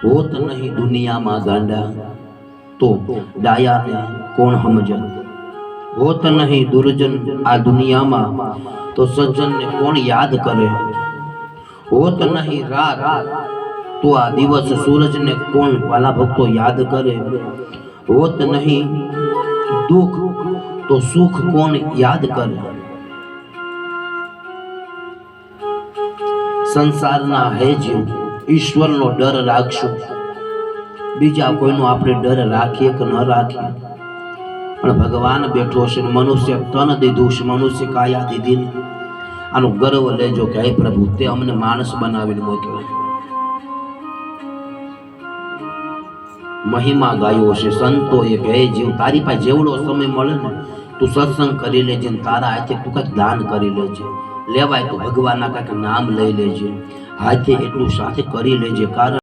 હોત નહીં દુનિયામાં ગાંડા તો ડાયાને કોણ સમજે, હોત નહીં દુર્જન આ દુનિયામાં તો સજ્જનને કોણ યાદ કરે, હોત નહીં રાત તો આ દિવસ સૂરજને કોણ વાલા ભક્તો યાદ કરે, હોત નહીં દુઃખ તો સુખ કોણ યાદ કરે। સંસારના હે જીવ ઈશ્વરનો ડર રાખશું, બીજા કોઈનો આપણે ડર રાખીએ કે ન રાખીએ, પણ ભગવાન બેઠો છે, મનુષ્ય તન દીધું છે, મનુષ્ય કાયા દીધી, આનો ગર્વ લેજો કે હે પ્રભુ તે અમને માણસ બનાવીને મોકલ્યો। મહિમા ગાયો છે સંતોએ કે હે જીવ તારી પાસે જેવડો સમય મળે ને તું સત્સંગ કરી લેજે, તારા હાથે તું કંઈક દાન કરી લેજે, લેવાય તો ભગવાનના કંઈક નામ લઈ લેજે, હાથે એટલું સાથે કરી લેજે, કારણ